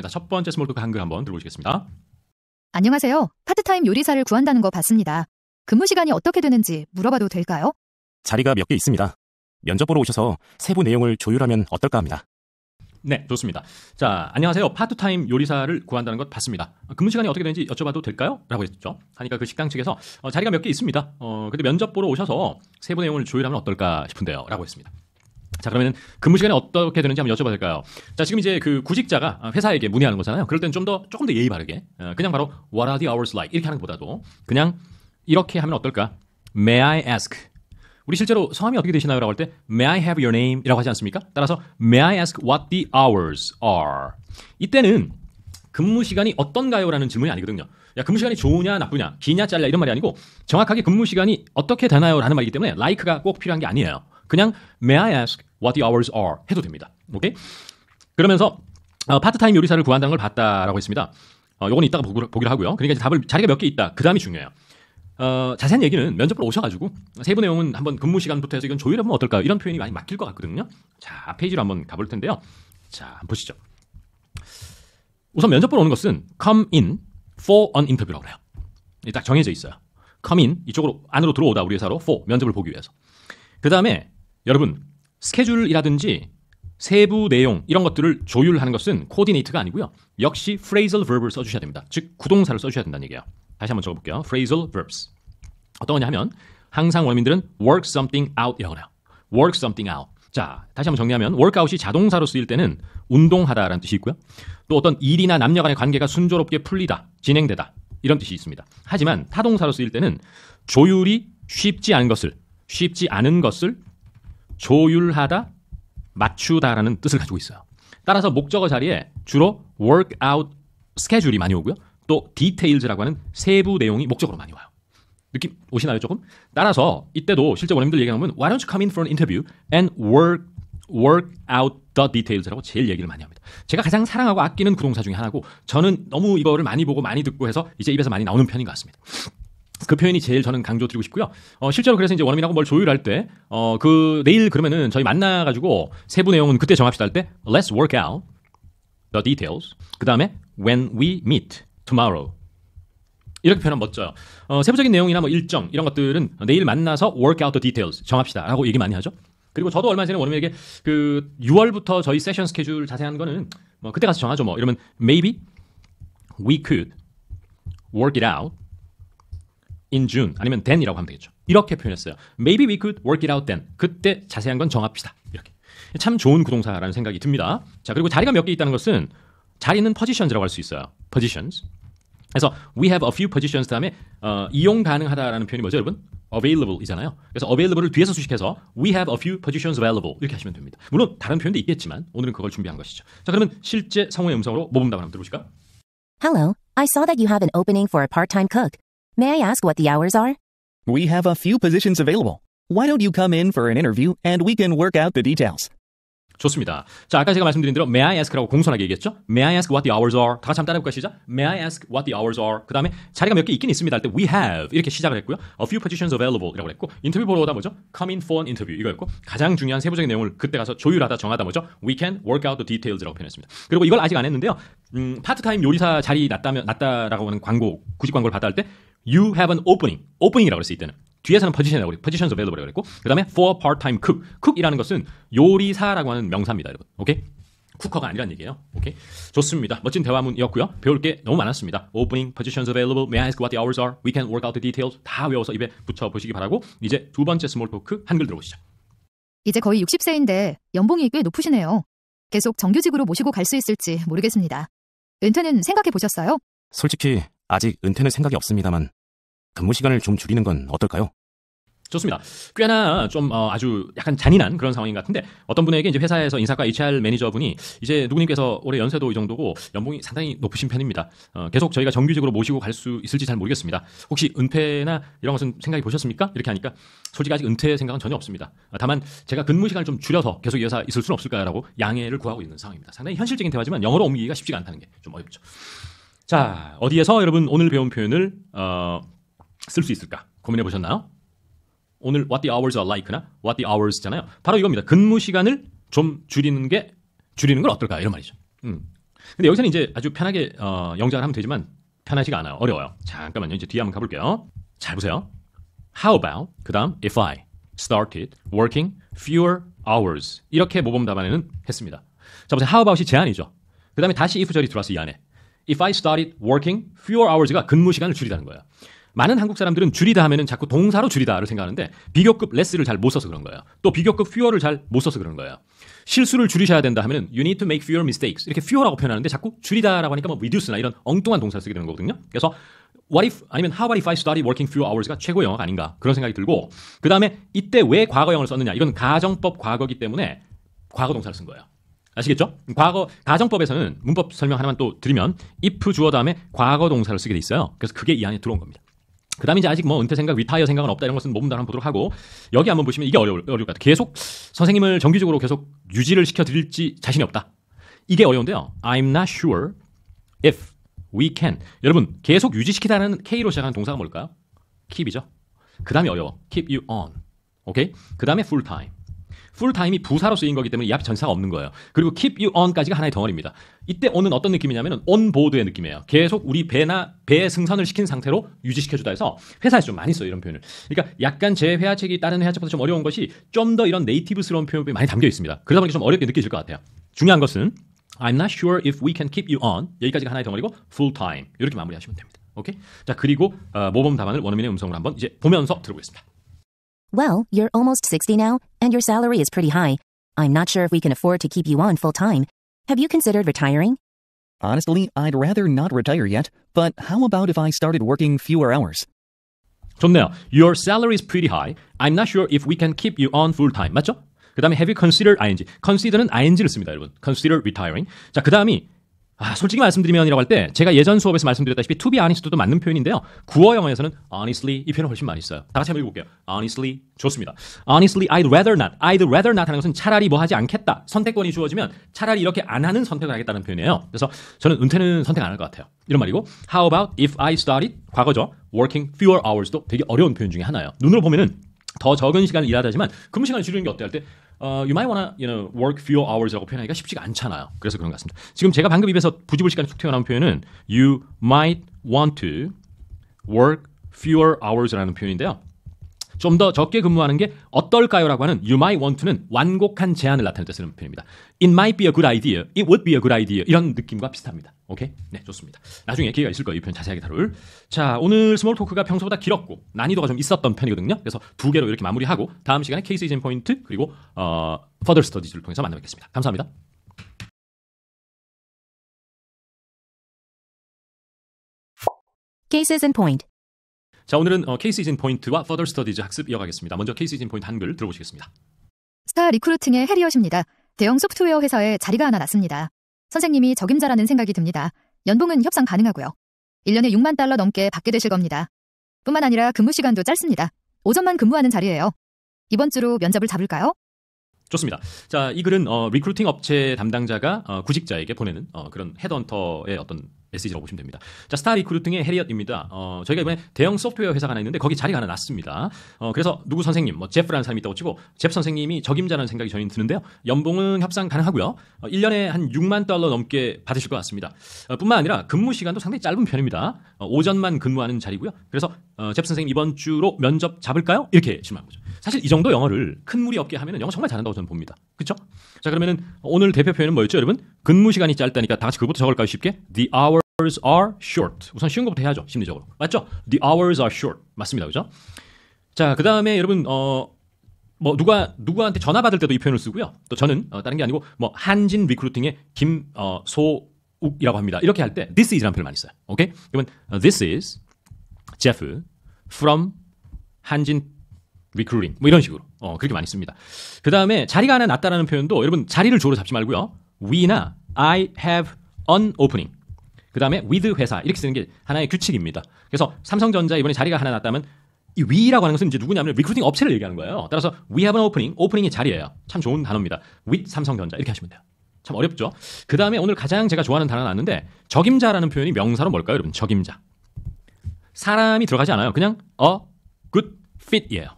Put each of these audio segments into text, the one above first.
첫 번째 스몰토크 한글 한번 들어보시겠습니다. 안녕하세요. 파트타임 요리사를 구한다는 거 봤습니다. 근무 시간이 어떻게 되는지 물어봐도 될까요? 자리가 몇 개 있습니다. 면접 보러 오셔서 세부 내용을 조율하면 어떨까 합니다. 네, 좋습니다. 자, 안녕하세요. 파트타임 요리사를 구한다는 것 봤습니다. 근무 시간이 어떻게 되는지 여쭤봐도 될까요? 라고 했죠. 하니까 그 식당 측에서 자리가 몇 개 있습니다. 근데 면접 보러 오셔서 세부 내용을 조율하면 어떨까 싶은데요. 라고 했습니다. 자, 그러면 근무 시간이 어떻게 되는지 한번 여쭤봐도 될까요? 자, 지금 이제 그 구직자가 회사에게 문의하는 거잖아요. 그럴 때는 조금 더 예의 바르게 그냥 바로 What are the hours like? 이렇게 하는 것보다도 그냥 이렇게 하면 어떨까? May I ask? 우리 실제로 성함이 어떻게 되시나요? 라고 할 때 May I have your name? 이라고 하지 않습니까? 따라서 May I ask what the hours are? 이때는 근무 시간이 어떤가요? 라는 질문이 아니거든요. 야, 근무 시간이 좋으냐 나쁘냐 기냐 짧냐 이런 말이 아니고 정확하게 근무 시간이 어떻게 되나요? 라는 말이기 때문에 like가 꼭 필요한 게 아니에요. 그냥 May I ask what the hours are? 해도 됩니다. 오케이? 그러면서 파트타임 요리사를 구한다는 걸 봤다라고 했습니다. 요건 이따가 보기로 하고요. 그러니까 이제 답을 자리가 몇 개 있다. 그 다음이 중요해요. 자세한 얘기는 면접을 오셔가지고 세부 내용은 한번 근무 시간부터 해서 이건 조율해보면 어떨까요? 이런 표현이 많이 막힐 것 같거든요. 자, 페이지로 한번 가볼 텐데요. 자, 한번 보시죠. 우선 면접 보러 오는 것은 come in for an interview라고 해요. 딱 정해져 있어요. come in, 이쪽으로 안으로 들어오다 우리 회사로 for, 면접을 보기 위해서. 그 다음에 여러분 스케줄이라든지 세부 내용 이런 것들을 조율하는 것은 코디네이트가 아니고요. 역시 phrasal verb을 써주셔야 됩니다. 즉 구동사를 써주셔야 된다는 얘기예요. 다시 한번 적어볼게요. phrasal verbs. 어떤 거냐 하면 항상 원어민들은 work something out이라고 해요. work something out. 자, 다시 한번 정리하면 workout이 자동사로 쓰일 때는 운동하다라는 뜻이 있고요. 또 어떤 일이나 남녀 간의 관계가 순조롭게 풀리다, 진행되다 이런 뜻이 있습니다. 하지만 타동사로 쓰일 때는 조율이 쉽지 않은 것을 조율하다, 맞추다라는 뜻을 가지고 있어요. 따라서 목적어 자리에 주로 work out 스케줄이 많이 오고요. 또 details라고 하는 세부 내용이 목적으로 많이 와요. 느낌 오시나요 조금? 따라서 이때도 실제 원어민들 얘기하면 Why don't you come in for an interview and work out the details라고 제일 얘기를 많이 합니다. 제가 가장 사랑하고 아끼는 구동사 중에 하나고 저는 너무 이거를 많이 보고 많이 듣고 해서 이제 입에서 많이 나오는 편인 것 같습니다. 그 표현이 제일 저는 강조드리고 싶고요. 실제로 그래서 이제 원어민하고 뭘 조율할 때, 내일 그러면은 저희 만나가지고 세부 내용은 그때 정합시다 할 때, let's work out the details. 그 다음에 when we meet tomorrow. 이렇게 표현하면 멋져요. 세부적인 내용이나 뭐 일정 이런 것들은 내일 만나서 work out the details 정합시다 라고 얘기 많이 하죠. 그리고 저도 얼마 전에 원어민에게 그 6월부터 저희 세션 스케줄 자세한 거는 뭐 그때 가서 정하죠 뭐. 이러면 maybe we could work it out in June 아니면 then이라고 하면 되겠죠. 이렇게 표현했어요. Maybe we could work it out then. 그때 자세한 건 정합시다. 이렇게. 참 좋은 구동사라는 생각이 듭니다. 자, 그리고 자리가 몇 개 있다는 것은 자리는 positions라고 할 수 있어요. positions. 그래서 we have a few positions 다음에 이용 가능하다라는 표현이 뭐죠, 여러분? available이잖아요. 그래서 available을 뒤에서 수식해서 we have a few positions available 이렇게 하시면 됩니다. 물론 다른 표현도 있겠지만 오늘은 그걸 준비한 것이죠. 자, 그러면 실제 성우의 음성으로 모범답을 한번 들어보실까요? Hello, I saw that you have an opening for a part-time cook. May I ask what the hours are? We have a few positions available. Why don't you come in for an interview and we can work out the details? 좋습니다. 자, 아까 제가 말씀드린 대로 May I ask라고 공손하게 얘기했죠. May I ask what the hours are? 다 같이 한번 따라해볼까요? 시작. May I ask what the hours are? 그 다음에 자리가 몇 개 있긴 있습니다 할 때 We have 이렇게 시작을 했고요. A few positions available 이라고 했고 인터뷰 보러 오다 뭐죠? Come in for an interview 이거였고 가장 중요한 세부적인 내용을 그때 가서 조율하다 정하다 뭐죠? We can work out the details라고 표현했습니다. 그리고 이걸 아직 안 했는데요. 파트타임 요리사 자리 났다라고 하는 광고 구직 광고를 받아 할 때 You have an opening이라고 그랬어요. 이때는. 뒤에서는 position이라고 그랬고, positions available이라고 그랬고, 그 다음에 for part-time cook. cook이라는 것은 요리사라고 하는 명사입니다, 여러분. 오케이? 쿠커가 아니란 얘기예요. 오케이? 좋습니다. 멋진 대화문이었고요. 배울 게 너무 많았습니다. opening, positions available, may I ask what the hours are, we can work out the details. 다 외워서 입에 붙여보시기 바라고 이제 두 번째 스몰 토크 한글 들어보시죠. 이제 거의 60세인데 연봉이 꽤 높으시네요. 계속 정규직으로 모시고 갈 수 있을지 모르겠습니다. 은퇴는 생각해 보셨어요? 솔직히 아직 은퇴는 생각이 없습니다만 근무 시간을 좀 줄이는 건 어떨까요? 좋습니다. 꽤나 좀 아주 약간 잔인한 그런 상황인 것 같은데 어떤 분에게 이제 회사에서 인사과 HR 매니저분이 이제 누구님께서 올해 연세도 이 정도고 연봉이 상당히 높으신 편입니다. 계속 저희가 정규직으로 모시고 갈 수 있을지 잘 모르겠습니다. 혹시 은퇴나 이런 것은 생각해 보셨습니까? 이렇게 하니까 솔직히 아직 은퇴 생각은 전혀 없습니다. 다만 제가 근무 시간을 좀 줄여서 계속 이 회사 있을 수는 없을까라고 양해를 구하고 있는 상황입니다. 상당히 현실적인 대화지만 영어로 옮기기가 쉽지가 않다는 게 좀 어렵죠. 자, 어디에서 여러분 오늘 배운 표현을 쓸 수 있을까 고민해 보셨나요? 오늘 what the hours are like나 what the hours잖아요. 바로 이겁니다. 근무 시간을 좀 줄이는 건 어떨까 이런 말이죠. 근데 여기서는 이제 아주 편하게 영작을 하면 되지만 편하지가 않아요. 어려워요. 잠깐만요. 이제 뒤에 한번 가볼게요. 잘 보세요. How about 그 다음 if I started working fewer hours 이렇게 모범 답안에는 했습니다. 자 보세요. How about이 제한이죠. 그 다음에 다시 if 절이 들어와서 이 안에 if I started working fewer hours가 근무 시간을 줄이다는 거예요. 많은 한국 사람들은 줄이다 하면은 자꾸 동사로 줄이다를 생각하는데 비교급 less를 잘 못 써서 그런 거예요. 또 비교급 fewer를 잘 못 써서 그런 거예요. 실수를 줄이셔야 된다 하면은 you need to make fewer mistakes 이렇게 fewer라고 표현하는데 자꾸 줄이다라고 하니까 뭐 reduce나 이런 엉뚱한 동사를 쓰게 되는 거거든요. 그래서 what if 아니면 how about if I started working fewer hours가 최고 영어가 아닌가 그런 생각이 들고 그 다음에 이때 왜 과거형을 썼느냐 이건 가정법 과거기 때문에 과거 동사를 쓴 거예요. 아시겠죠? 가정법에서는 문법 설명 하나만 또 드리면 if 주어 다음에 과거 동사를 쓰게 돼 있어요. 그래서 그게 이 안에 들어온 겁니다. 그 다음에 이제 아직 뭐 은퇴 생각, 리타이어 생각은 없다 이런 것은 모범 답안 보도록 하고 여기 한번 보시면 이게 어려울 것 같아요. 계속 선생님을 정기적으로 계속 유지를 시켜드릴지 자신이 없다. 이게 어려운데요. I'm not sure if we can. 여러분 계속 유지시키다는 K로 시작하는 동사가 뭘까요? keep이죠. 그 다음에 어려워. keep you on. 오케이? 그 다음에 full time. 풀타임이 부사로 쓰인 거기 때문에 이 앞에 전사가 없는 거예요. 그리고 keep you on까지가 하나의 덩어리입니다. 이때 on은 어떤 느낌이냐면 on보ard의 느낌이에요. 계속 우리 배의 승선을 시킨 상태로 유지시켜주다 해서 회사에서 좀 많이 써요. 이런 표현을. 그러니까 약간 제 회화책이 다른 회화책보다 좀 어려운 것이 좀 더 이런 네이티브스러운 표현이 많이 담겨 있습니다. 그러다 보니까 좀 어렵게 느껴질 것 같아요. 중요한 것은 I'm not sure if we can keep you on. 여기까지가 하나의 덩어리고 full time. 이렇게 마무리하시면 됩니다. 오케이? 자, 그리고 모범 답안을 원어민의 음성으로 한번 이제 보면서 들어보겠습니다. Well, you're almost 60 now, and your salary is pretty high. I'm not sure if we can afford to keep you on full time. Have you considered retiring? Honestly, I'd rather not retire yet, but how about if I started working fewer hours? 좋네요. Your salary is pretty high. I'm not sure if we can keep you on full time. 맞죠? 그 다음에 have you considered ing. consider는 ing를 씁니다, 여러분. consider retiring. 자, 그 다음이 솔직히 말씀드리면이라고 할 때 제가 예전 수업에서 말씀드렸다시피 to be honest도 맞는 표현인데요. 구어 영어에서는 honestly 이 표현을 훨씬 많이 써요. 다 같이 한번 읽어볼게요. honestly 좋습니다. honestly I'd rather not 하는 것은 차라리 뭐 하지 않겠다. 선택권이 주어지면 차라리 이렇게 안 하는 선택을 하겠다는 표현이에요. 그래서 저는 은퇴는 선택 안 할 것 같아요. 이런 말이고 how about if I started 과거죠. working fewer hours도 되게 어려운 표현 중에 하나예요. 눈으로 보면은 더 적은 시간을 일하다지만 근무 시간을 줄이는 게 어때 할 때 you might wanna, work fewer hours라고 표현하기가 쉽지가 않잖아요. 그래서 그런 것 같습니다. 지금 제가 방금 입에서 부지불 시간이 툭 튀어나온 표현은 you might want to work fewer hours라는 표현인데요. 좀 더 적게 근무하는 게 어떨까요라고 하는 you might want to는 완곡한 제안을 나타낼 때 쓰는 표현입니다. It might be a good idea. It would be a good idea. 이런 느낌과 비슷합니다. 오케이? 네, 좋습니다. 나중에 기회가 있을 거예요. 이 표현 자세하게 다룰. 자, 오늘 스몰 토크가 평소보다 길었고 난이도가 좀 있었던 편이거든요. 그래서 두 개로 이렇게 마무리하고 다음 시간에 케이스 이진 포인트 그리고 further studies를 통해서 만나뵙겠습니다. 감사합니다. Cases in point. 자, 오늘은 케이스 이진 포인트와 further studies 학습 이어가겠습니다. 먼저 케이스 이진 포인트 한글 들어보시겠습니다. 스타 리크루팅의 해리엇입니다. 대형 소프트웨어 회사에 자리가 하나 났습니다. 선생님이 적임자라는 생각이 듭니다. 연봉은 협상 가능하고요. 1년에 $60,000 넘게 받게 되실 겁니다. 뿐만 아니라 근무 시간도 짧습니다. 오전만 근무하는 자리예요. 이번 주로 면접을 잡을까요? 좋습니다. 자, 이 글은 리크루팅 업체 담당자가 구직자에게 보내는 그런 헤드헌터의 어떤 메시지라고 보시면 됩니다. 자, 스타 리크루팅의 해리엇입니다. 저희가 이번에 대형 소프트웨어 회사가 하나 있는데 거기 자리가 하나 났습니다. 그래서 누구 선생님, 뭐 제프라는 사람이 있다고 치고 제프 선생님이 적임자라는 생각이 저희는 드는데요. 연봉은 협상 가능하고요. 1년에 한 $60,000 넘게 받으실 것 같습니다. 뿐만 아니라 근무 시간도 상당히 짧은 편입니다. 오전만 근무하는 자리고요. 그래서 제프 선생님 이번 주로 면접 잡을까요? 이렇게 질문한 거죠. 사실 이 정도 영어를 큰 무리 없게 하면은 영어 정말 잘한다고 저는 봅니다. 그렇죠? 자, 그러면은 오늘 대표 표현은 뭐였죠, 여러분? 근무 시간이 짧다니까 다 같이 그것부터 적을까요, 쉽게? The hours are short. 우선 쉬운 것부터 해야죠, 심리적으로. 맞죠? The hours are short. 맞습니다, 그죠? 자, 그 다음에 여러분 뭐 누구한테 전화 받을 때도 이 표현을 쓰고요. 또 저는 다른 게 아니고 뭐 한진 리크루팅의 김소욱이라고 합니다. 이렇게 할 때 this is라는 표현을 많이 써요. 오케이? 그러면 this is Jeff from 한진 리크루팅 뭐 이런 식으로 그렇게 많이 씁니다. 그 다음에 자리가 하나 났다라는 표현도 여러분 자리를 주어로 잡지 말고요. we나 I have an opening 그 다음에 with 회사 이렇게 쓰는 게 하나의 규칙입니다. 그래서 삼성전자 이번에 자리가 하나 났다면 이 we라고 하는 것은 이제 누구냐면 리크루팅 업체를 얘기하는 거예요. 따라서 we have an opening, 오프닝이 자리예요. 참 좋은 단어입니다. with 삼성전자 이렇게 하시면 돼요. 참 어렵죠. 그 다음에 오늘 가장 제가 좋아하는 단어가 나왔는데 적임자라는 표현이 명사로 뭘까요, 여러분? 적임자. 사람이 들어가지 않아요. 그냥 a good fit이에요.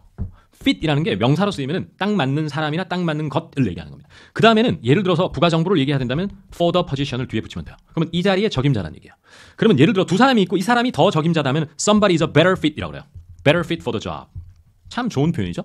fit이라는 게 명사로 쓰이면 딱 맞는 사람이나 딱 맞는 것을 얘기하는 겁니다. 그 다음에는 예를 들어서 부가 정보를 얘기해야 된다면 for the position을 뒤에 붙이면 돼요. 그러면 이 자리에 적임자라는 얘기예요. 그러면 예를 들어 두 사람이 있고 이 사람이 더 적임자다면 somebody is a better fit이라고 그래요. better fit for the job. 참 좋은 표현이죠.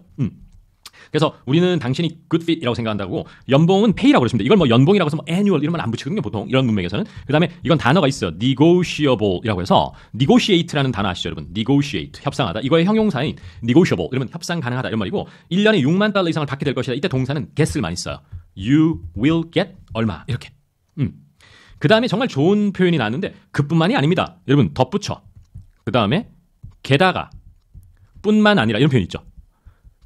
그래서 우리는 당신이 good fit이라고 생각한다고 연봉은 pay라고 그러시면 돼요. 이걸 뭐 연봉이라고 해서 뭐 annual 이런 말 안 붙이거든요. 보통 이런 문맥에서는. 그 다음에 이건 단어가 있어요. negotiable이라고 해서 negotiate라는 단어 아시죠 여러분? negotiate, 협상하다. 이거의 형용사인 negotiable, 이러면 협상 가능하다 이런 말이고 1년에 $60,000 이상을 받게 될 것이다. 이때 동사는 get을 많이 써요. You will get 얼마 이렇게. 그 다음에 정말 좋은 표현이 나왔는데 그뿐만이 아닙니다. 여러분 덧붙여. 그 다음에 게다가 뿐만 아니라 이런 표현 있죠.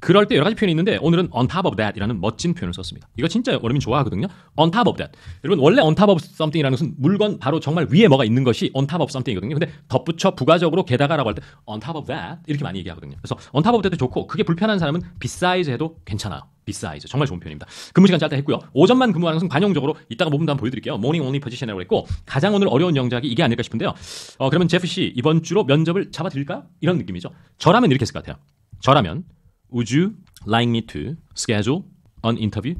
그럴 때 여러 가지 표현이 있는데 오늘은 on top of that 이라는 멋진 표현을 썼습니다. 이거 진짜 여러분이 좋아하거든요. on top of that. 여러분 원래 on top of something이라는 것은 물건 바로 정말 위에 뭐가 있는 것이 on top of something이거든요. 근데 덧붙여 부가적으로 게다가라고 할 때 on top of that 이렇게 많이 얘기하거든요. 그래서 on top of that도 좋고 그게 불편한 사람은 besides 해도 괜찮아요. besides 정말 좋은 표현입니다. 근무 시간 짧다 했고요. 오전만 근무하는 것은 관용적으로 이따가 부분 한번 보여드릴게요. morning only position이라고 했고 가장 오늘 어려운 영작이 이게 아닐까 싶은데요. 그러면 제프 씨 이번 주로 면접을 잡아드릴까요? 이런 느낌이죠. 저라면 이렇게 했을 것 같아요. 저라면 Would you like me to schedule an interview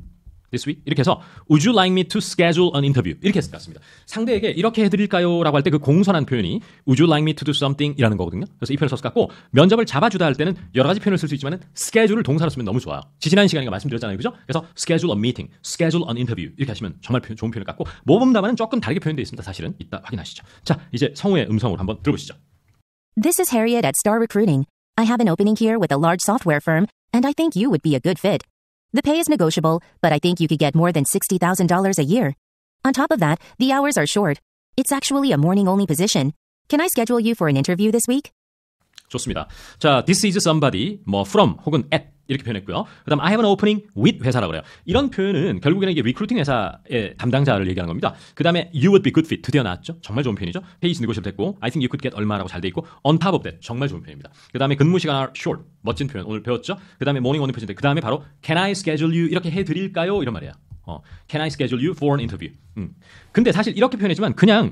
this week? 이렇게 해서 Would you like me to schedule an interview? 이렇게 했을 것 같습니다. 상대에게 이렇게 해드릴까요? 라고 할 때 그 공손한 표현이 Would you like me to do something? 이라는 거거든요. 그래서 이 표현을 썼을 것 같고 면접을 잡아주다 할 때는 여러 가지 표현을 쓸 수 있지만 schedule을 동사로 쓰면 너무 좋아요. 지난 시간에 말씀드렸잖아요. 그죠? 그래서 schedule a meeting, schedule an interview 이렇게 하시면 정말 좋은 표현을 갖고 모범답안은 조금 다르게 표현되어 있습니다. 사실은 이따 확인하시죠. 자, 이제 성우의 음성으로 한번 들어보시죠. This is Harriet at Star Recruiting. I have an opening here with a large software firm, and I think you would be a good fit. The pay is negotiable, but I think you could get more than $60,000 a year. On top of that, the hours are short. It's actually a morning-only position. Can I schedule you for an interview this week? 좋습니다. 자, this is somebody, 뭐 from 혹은 at 이렇게 표현했고요. 그다음 I have an opening with 회사라고 그래요. 이런 표현은 결국에는 이게 리크루팅 회사의 담당자를 얘기하는 겁니다. 그다음에 you would be good fit 드디어 나왔죠. 정말 좋은 표현이죠. pay is negotiable 됐고 I think you could get 얼마라고 잘 돼 있고 on top of that 정말 좋은 표현입니다. 그다음에 근무 시간 are short 멋진 표현 오늘 배웠죠. 그다음에 morning only 표현 그다음에 바로 can I schedule you 이렇게 해 드릴까요? 이런 말이에요. Can I schedule you for an interview? 근데 사실 이렇게 표현했지만 그냥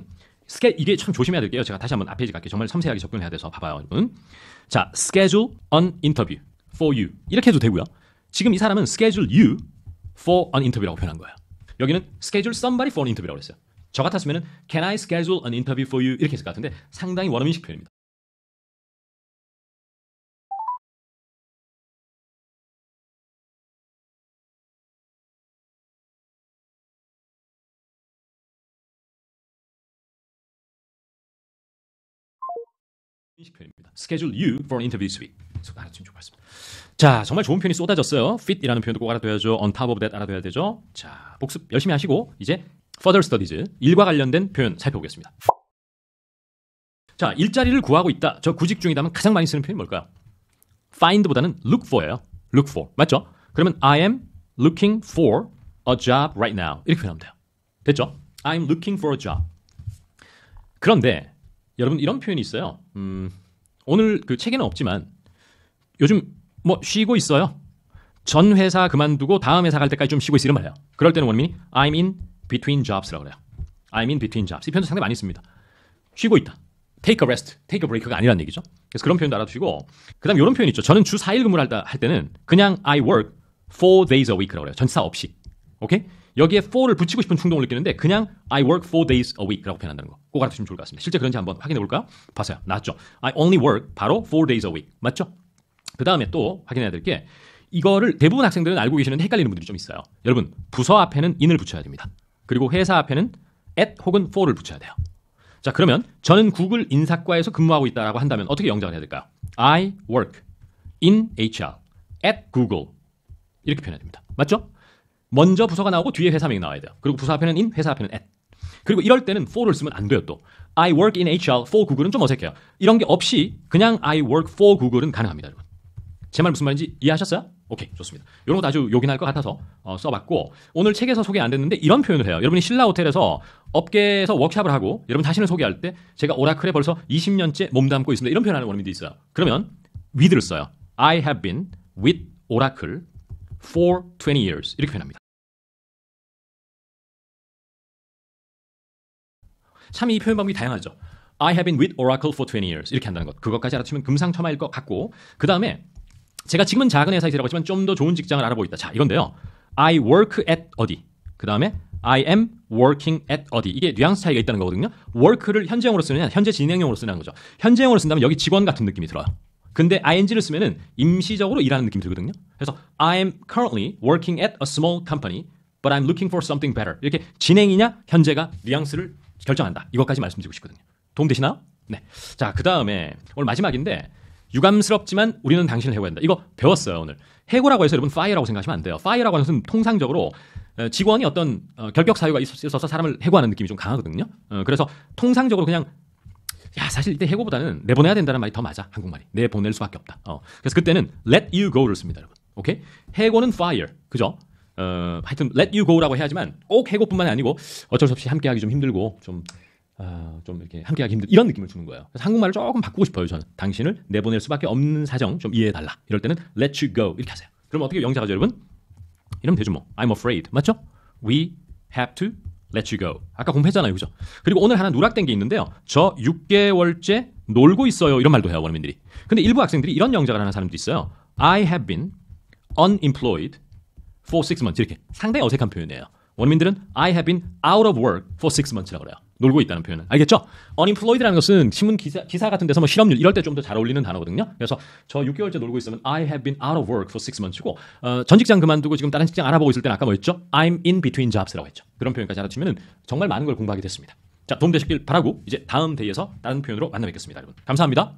이게 참 조심해야 될게요. 제가 다시 한번 앞 페이지 갈게요. 정말 섬세하게 접근해야 돼서 봐봐요, 여러분. 자, schedule an interview for you 이렇게 해도 되고요. 지금 이 사람은 schedule you for an interview라고 표현한 거예요. 여기는 schedule somebody for an interview라고 했어요. 저 같았으면은 can I schedule an interview for you 이렇게 했을 것 같은데 상당히 원어민식 표현입니다. 표현입니다. Schedule you for an interview this week. 알아두시면 좋을 것 같습니다. 자, 정말 좋은 표현이 쏟아졌어요. fit이라는 표현도 꼭 알아둬야죠. on top of that 알아둬야 되죠. 자, 복습 열심히 하시고 이제 further studies, 일과 관련된 표현 살펴보겠습니다. 자, 일자리를 구하고 있다. 저 구직 중이다면 가장 많이 쓰는 표현이 뭘까요? find보다는 look for예요. look for. 맞죠? 그러면 I am looking for a job right now. 이렇게 표현하면 돼요. 됐죠? I'm looking for a job. 그런데 여러분 이런 표현이 있어요. 오늘 그 책에는 없지만 요즘 뭐 쉬고 있어요. 전 회사 그만두고 다음 회사 갈 때까지 좀 쉬고 있으란 말이에요. 그럴 때는 원민이 I'm in between jobs라고 그래요. I'm in between jobs. 이 표현도 상당히 많이 씁니다. 쉬고 있다. Take a rest, take a break가 아니라는 얘기죠. 그래서 그런 표현도 알아두시고 그다음 이런 표현 있죠. 저는 주 4일 근무를 할 때는 그냥 I work 4 days a week라고 그래요. 전치사 없이. 오케이? 여기에 for를 붙이고 싶은 충동을 느끼는데 그냥 I work 4 days a week라고 표현한다는 거 꼭 알아두시면 좋을 것 같습니다. 실제 그런지 한번 확인해 볼까요? 봤어요. 나왔죠. I only work 바로 4 days a week. 맞죠? 그 다음에 또 확인해야 될 게 이거를 대부분 학생들은 알고 계시는데 헷갈리는 분들이 좀 있어요. 여러분 부서 앞에는 in을 붙여야 됩니다. 그리고 회사 앞에는 at 혹은 for를 붙여야 돼요. 자, 그러면 저는 구글 인사과에서 근무하고 있다라고 한다면 어떻게 영작을 해야 될까요? I work in HR at Google 이렇게 표현해야 됩니다. 맞죠? 먼저 부서가 나오고 뒤에 회사명이 나와야 돼요. 그리고 부서 앞에는 in, 회사 앞에는 at. 그리고 이럴 때는 for를 쓰면 안 돼요 또. I work in HR for Google은 좀 어색해요. 이런 게 없이 그냥 I work for Google은 가능합니다. 여러분. 제 말 무슨 말인지 이해하셨어요? 오케이, 좋습니다. 이런 것도 아주 요긴할 것 같아서 써봤고 오늘 책에서 소개 안 됐는데 이런 표현을 해요. 여러분이 신라 호텔에서 업계에서 워크숍을 하고 여러분 자신을 소개할 때 제가 오라클에 벌써 20년째 몸담고 있습니다. 이런 표현하는 원어민도 있어요. 그러면 with를 써요. I have been with Oracle for 20 years 이렇게 표현합니다. 참 이 표현 방법이 다양하죠. I have been with Oracle for 20 years 이렇게 한다는 것. 그것까지 알아두시면 금상첨화일 것 같고 그 다음에 제가 지금은 작은 회사에 들어갔지만 좀 더 좋은 직장을 알아보고 있다. 자, 이건데요. I work at 어디. 그 다음에 I am working at 어디. 이게 뉘앙스 차이가 있다는 거거든요. work를 현재형으로 쓰느냐, 현재 진행형으로 쓰는 거죠. 현재형으로 쓴다면 여기 직원 같은 느낌이 들어요. 근데 ing를 쓰면은 임시적으로 일하는 느낌이 들거든요. 그래서 I am currently working at a small company, but I'm looking for something better. 이렇게 진행이냐, 현재가 뉘앙스를 결정한다. 이것까지 말씀드리고 싶거든요. 도움 되시나요? 네. 자, 그 다음에 오늘 마지막인데 유감스럽지만 우리는 당신을 해고한다. 이거 배웠어요, 오늘. 해고라고 해서 여러분 fire라고 생각하시면 안 돼요. fire라고 하는 것은 통상적으로 직원이 어떤 결격 사유가 있어서 사람을 해고하는 느낌이 좀 강하거든요. 그래서 통상적으로 그냥 사실 이때 해고보다는 내보내야 된다는 말이 더 맞아. 한국말이. 내보낼 수밖에 없다. 그래서 그때는 let you go를 씁니다, 여러분. 오케이? 해고는 fire. 그죠? 하여튼 let you go라고 해야지만 꼭 해고뿐만이 아니고 어쩔 수 없이 함께하기 좀 힘들고 좀 이렇게 함께하기 힘든 이런 느낌을 주는 거예요. 그래서 한국말을 조금 바꾸고 싶어요, 저는. 당신을 내보낼 수밖에 없는 사정 좀 이해해달라. 이럴 때는 let you go 이렇게 하세요. 그럼 어떻게 영작하죠, 여러분? 이러면 되죠, 뭐. I'm afraid. 맞죠? We have to let you go. 아까 공부했잖아요, 그죠? 그리고 오늘 하나 누락된 게 있는데요. 저 6개월째 놀고 있어요. 이런 말도 해요, 원어민들이. 근데 일부 학생들이 이런 영작을 하는 사람도 있어요. I have been unemployed for 6 months. 이렇게 상당히 어색한 표현이에요. 원어민들은 I have been out of work for 6 months라고 그래요. 놀고 있다는 표현은. 알겠죠? unemployed라는 것은 신문 기사 같은 데서 뭐 실업률 이럴 때 좀 더 잘 어울리는 단어거든요. 그래서 저 6개월째 놀고 있으면 I have been out of work for 6 months이고 전 직장 그만두고 지금 다른 직장 알아보고 있을 때는 아까 뭐였죠? I'm in between jobs라고 했죠. 그런 표현까지 알아두시면 정말 많은 걸 공부하게 됐습니다. 자, 도움 되셨길 바라고 이제 다음 데이에서 다른 표현으로 만나 뵙겠습니다, 여러분. 감사합니다.